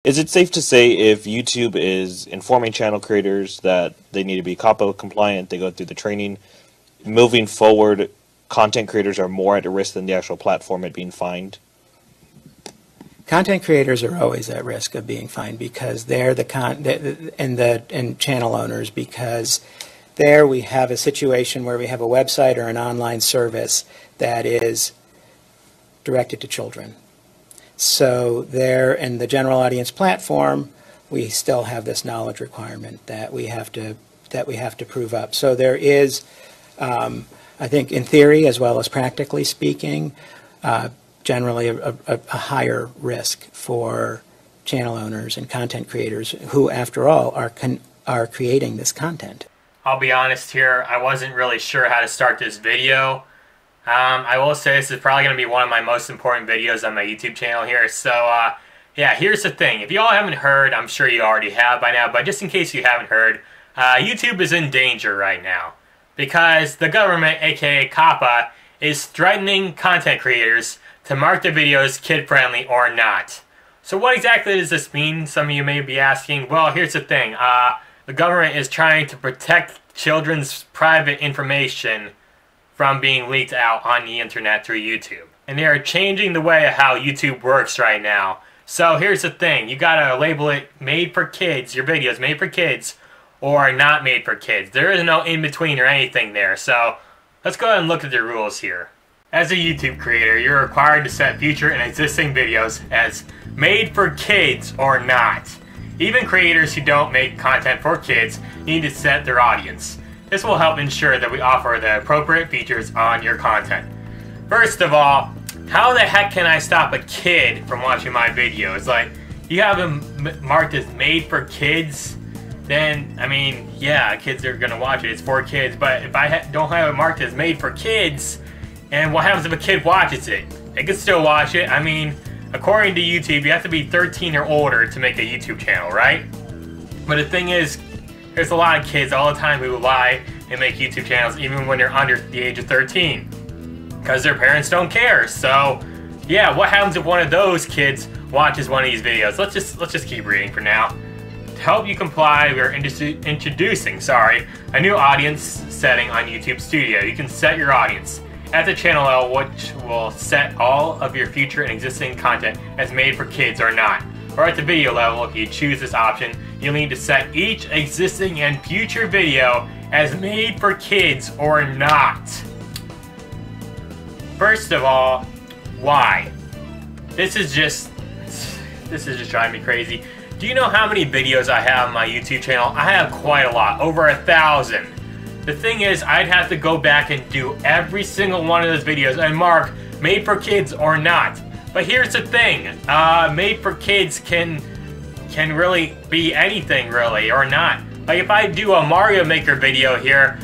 Is it safe to say if YouTube is informing channel creators that they need to be COPPA compliant, they go through the training, moving forward, content creators are more at risk than the actual platform at being fined? Content creators are always at risk of being fined because they're and channel owners, because there we have a situation where we have a website or an online service that is directed to children. So there, in the general audience platform, we still have this knowledge requirement that we have to prove up. So there is, I think, in theory as well as practically speaking, generally a higher risk for channel owners and content creators who, after all, are creating this content. I'll be honest here, I wasn't really sure how to start this video. I will say this is probably going to be one of my most important videos on my YouTube channel here. So, yeah, here's the thing. If you all haven't heard, I'm sure you already have by now, but just in case you haven't heard, YouTube is in danger right now because the government, aka COPPA, is threatening content creators to mark their videos kid-friendly or not. So what exactly does this mean? Some of you may be asking. Well, here's the thing. The government is trying to protect children's private information from being leaked out on the internet through YouTube. And they are changing the way of how YouTube works right now. So here's the thing, you gotta label it made for kids, your videos made for kids, or not made for kids. There is no in-between or anything there. So let's go ahead and look at the rules here. As a YouTube creator, you're required to set future and existing videos as made for kids or not. Even creators who don't make content for kids need to set their audience. This will help ensure that we offer the appropriate features on your content. First of all, how the heck can I stop a kid from watching my videos? Like, you have them marked as made for kids, then, I mean, yeah, kids are gonna watch it, it's for kids, but if I don't have it marked as made for kids, and what happens if a kid watches it? They can still watch it. I mean, according to YouTube, you have to be 13 or older to make a YouTube channel, right? But the thing is, there's a lot of kids all the time who lie and make YouTube channels even when they're under the age of 13 because their parents don't care. So, yeah, what happens if one of those kids watches one of these videos? Let's just keep reading for now. To help you comply, we are introducing a new audience setting on YouTube Studio. You can set your audience at the channel level, which will set all of your future and existing content as made for kids or not. Or at the video level, if you choose this option, you'll need to set each existing and future video as made for kids or not. First of all, why? This is just driving me crazy. Do you know how many videos I have on my YouTube channel? I have quite a lot, over 1,000. The thing is, I'd have to go back and do every single one of those videos and mark made for kids or not. But here's the thing, made for kids can really be anything really, or not. Like if I do a Mario Maker video here,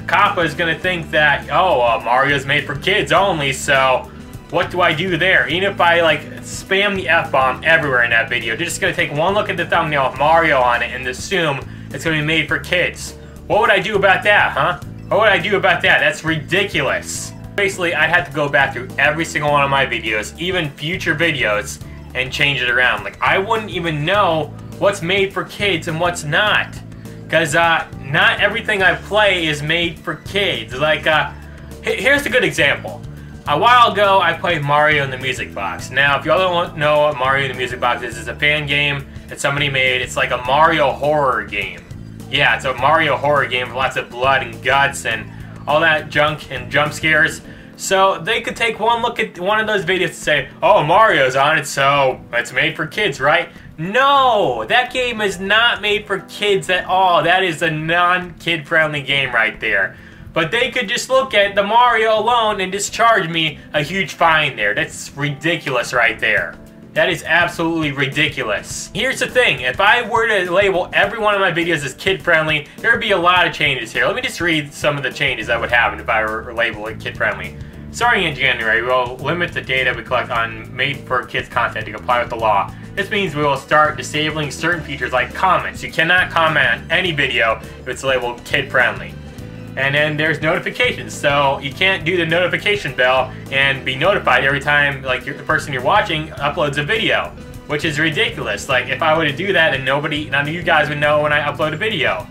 COPPA is gonna think that, oh, Mario's made for kids only, so what do I do there? Even if I like spam the F-bomb everywhere in that video, they're just gonna take one look at the thumbnail with Mario on it and assume it's gonna be made for kids. What would I do about that, huh? What would I do about that? That's ridiculous. Basically, I'd have to go back through every single one of my videos, even future videos, and change it around. Like, I wouldn't even know what's made for kids and what's not. Because not everything I play is made for kids. Like, here's a good example. A while ago, I played Mario in the Music Box. Now, if y'all don't know what Mario in the Music Box is, it's a fan game that somebody made. It's like a Mario horror game. Yeah, it's a Mario horror game with lots of blood and guts and all that junk and jump scares. So they could take one look at one of those videos and say, oh, Mario's on it, so it's made for kids, right? No, that game is not made for kids at all. That is a non-kid friendly game right there. But they could just look at the Mario alone and just charge me a huge fine there. That's ridiculous right there. That is absolutely ridiculous. Here's the thing, if I were to label every one of my videos as kid-friendly, there would be a lot of changes here. Let me just read some of the changes that would happen if I were to label it kid-friendly. Starting in January, we will limit the data we collect on made-for-kids content to comply with the law. This means we will start disabling certain features like comments. You cannot comment on any video if it's labeled kid-friendly. And then there's notifications, so you can't do the notification bell and be notified every time like the person you're watching uploads a video. which is ridiculous. Like, if I were to do that, and none of you guys would know when I upload a video.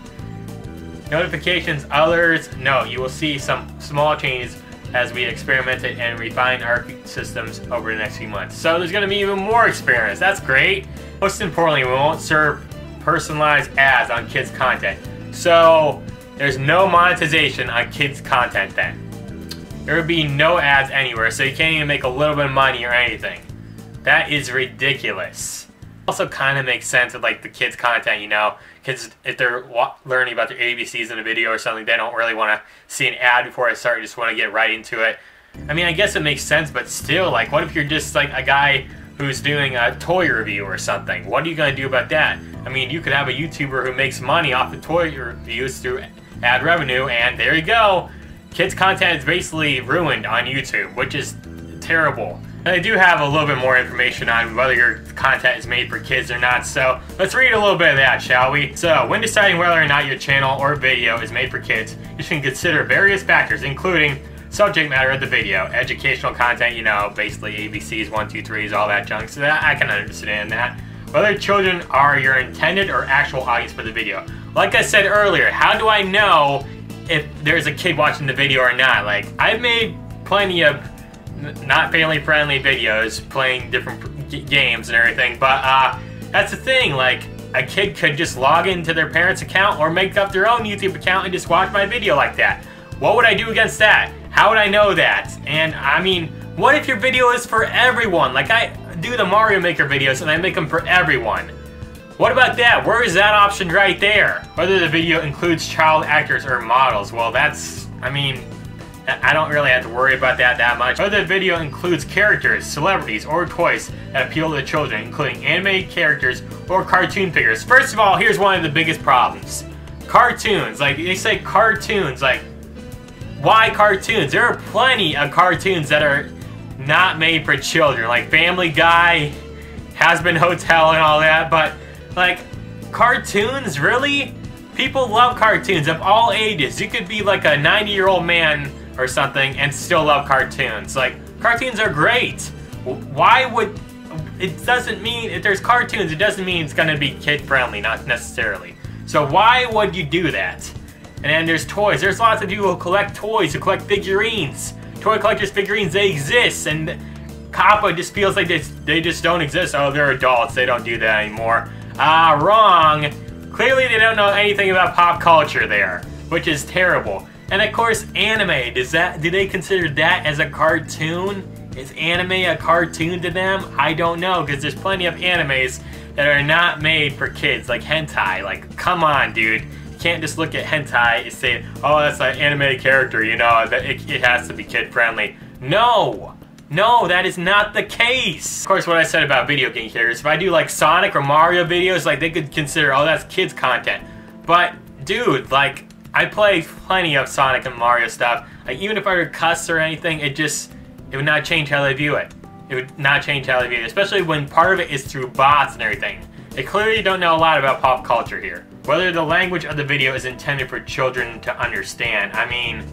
Notifications, others, no, you will see some small changes as we experimented and refine our systems over the next few months. So there's going to be even more experiments. That's great. Most importantly, we won't serve personalized ads on kids' content. So there's no monetization on kids' content then. There would be no ads anywhere, so you can't even make a little bit of money or anything. That is ridiculous. Also kind of makes sense with like the kids' content, you know, because if they're learning about their ABCs in a video or something, they don't really want to see an ad before I start, just want to get right into it. I mean, I guess it makes sense, but still, like, what if you're just like a guy who's doing a toy review or something? What are you going to do about that? I mean, you could have a YouTuber who makes money off the toy reviews through ad revenue, and there you go. Kids' content is basically ruined on YouTube, which is terrible. And I do have a little bit more information on whether your content is made for kids or not, so let's read a little bit of that, shall we? So, when deciding whether or not your channel or video is made for kids, you should consider various factors, including subject matter of the video, educational content, you know, basically ABCs, 1, 2, 3s, all that junk, so that I can understand that. Whether children are your intended or actual audience for the video. Like I said earlier, how do I know if there's a kid watching the video or not? Like, I've made plenty of not family-friendly videos playing different games and everything, but that's the thing, like, a kid could just log into their parents' account or make up their own YouTube account and just watch my video like that. What would I do against that? How would I know that? And, I mean, what if your video is for everyone? Like, I do the Mario Maker videos and I make them for everyone. What about that? Where is that option right there? Whether the video includes child actors or models, well, that's, I mean, I don't really have to worry about that much. Whether the video includes characters, celebrities, or toys that appeal to children, including animated characters or cartoon figures. First of all, here's one of the biggest problems. Cartoons. Like, they say cartoons. Like, why cartoons? There are plenty of cartoons that are not made for children. Like Family Guy, Has-Been Hotel, and all that. But, like, cartoons? Really? People love cartoons of all ages. You could be like a 90-year-old man or something and still love cartoons. Like, cartoons are great. Why would... It doesn't mean... If there's cartoons, it doesn't mean it's going to be kid-friendly, not necessarily. So why would you do that? And then there's toys. There's lots of people who collect toys, who collect figurines. Toy collectors' figurines, they exist. And COPPA just feels like they just don't exist. Oh, they're adults. They don't do that anymore. Wrong. Clearly they don't know anything about pop culture there, which is terrible. And of course, anime, do they consider that as a cartoon? Is anime a cartoon to them? I don't know, because there's plenty of animes that are not made for kids, like hentai. Like, come on, dude. You can't just look at hentai and say, oh, that's an animated character, you know, that it has to be kid-friendly. No! No, that is not the case! Of course, what I said about video game characters, if I do like Sonic or Mario videos, like, they could consider, oh, that's kids content. But, dude, like, I play plenty of Sonic and Mario stuff. Like, even if I were to cuss or anything, it would not change how they view it. It would not change how they view it, especially when part of it is through bots and everything. They clearly don't know a lot about pop culture here. Whether the language of the video is intended for children to understand. I mean,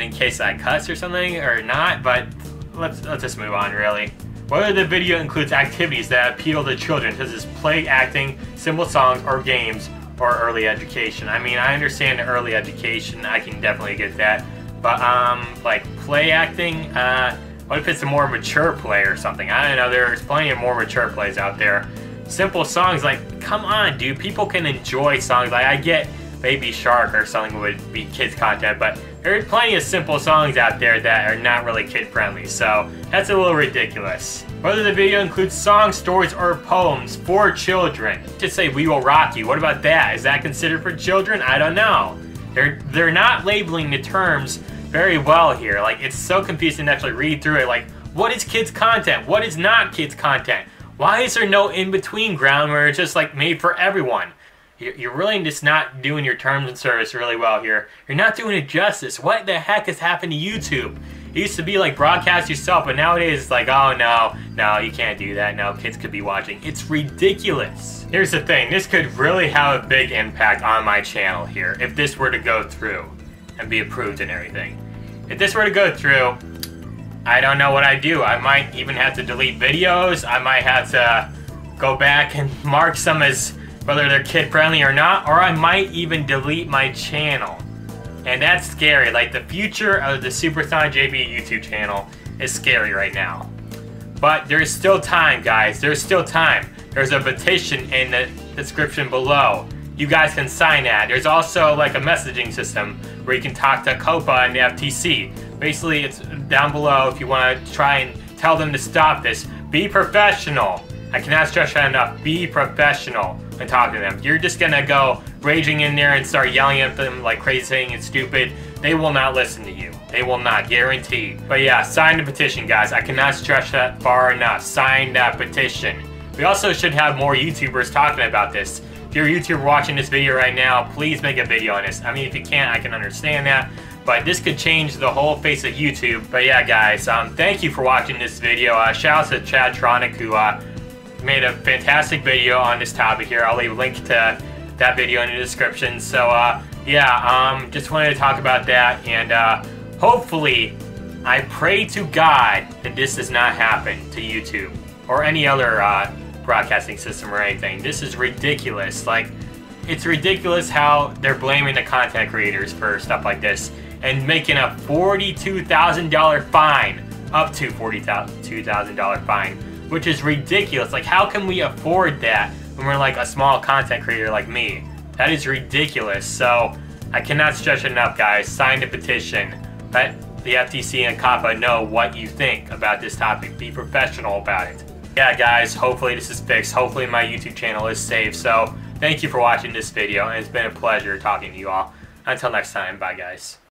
in case I cuss or something, or not, but let's just move on, really. Whether the video includes activities that appeal to children, such as play acting, simple songs, or games, or early education. I mean, I understand the early education, I can definitely get that. But, like, play acting, what if it's a more mature play or something? I don't know, there's plenty of more mature plays out there. Simple songs, like, come on, dude, people can enjoy songs. Like, I get Baby Shark or something would be kids content, but there's plenty of simple songs out there that are not really kid-friendly, so that's a little ridiculous. Whether the video includes songs, stories, or poems for children. Just say We Will Rock You. What about that? Is that considered for children? I don't know. They're not labeling the terms very well here. Like, it's so confusing to actually read through it. Like, what is kids content? What is not kids content? Why is there no in-between ground where it's just like made for everyone? You're really just not doing your terms and service really well here. You're not doing it justice. What the heck has happened to YouTube? It used to be like broadcast yourself, but nowadays it's like, oh no, you can't do that. No, kids could be watching. It's ridiculous. Here's the thing. This could really have a big impact on my channel here if this were to go through and be approved and everything. If this were to go through, I don't know what I do. I might even have to delete videos. I might have to go back and mark some as whether they're kid friendly or not, or I might even delete my channel. And that's scary. Like, the future of the Supersonic JV YouTube channel is scary right now. But there's still time, guys. There's still time. There's a petition in the description below. You guys can sign that. There's also like a messaging system where you can talk to COPPA and the FTC. Basically, it's down below if you want to try and tell them to stop this. Be professional. I cannot stress that enough. Be professional and talk to them. You're just gonna go raging in there and start yelling at them like crazy, saying it's stupid. They will not listen to you. They will not, guaranteed. But yeah, sign the petition, guys. I cannot stress that far enough. Sign that petition. We also should have more YouTubers talking about this. If you're a YouTuber watching this video right now, please make a video on this. I mean, if you can't, I can understand that. But this could change the whole face of YouTube. But yeah, guys, thank you for watching this video. Shout out to Chad Tronic, who made a fantastic video on this topic here. I'll leave a link to that video in the description. So yeah, just wanted to talk about that, and hopefully, I pray to God that this does not happen to YouTube or any other broadcasting system or anything. This is ridiculous. Like, it's ridiculous how they're blaming the content creators for stuff like this and making a $42,000 fine, up to $42,000 fine, which is ridiculous. Like, how can we afford that when we're like a small content creator like me? That is ridiculous. So I cannot stress enough, guys. Sign the petition. Let the FTC and COPPA know what you think about this topic. Be professional about it. Yeah, guys, hopefully this is fixed. Hopefully my YouTube channel is safe. So thank you for watching this video, and it's been a pleasure talking to you all. Until next time, bye, guys.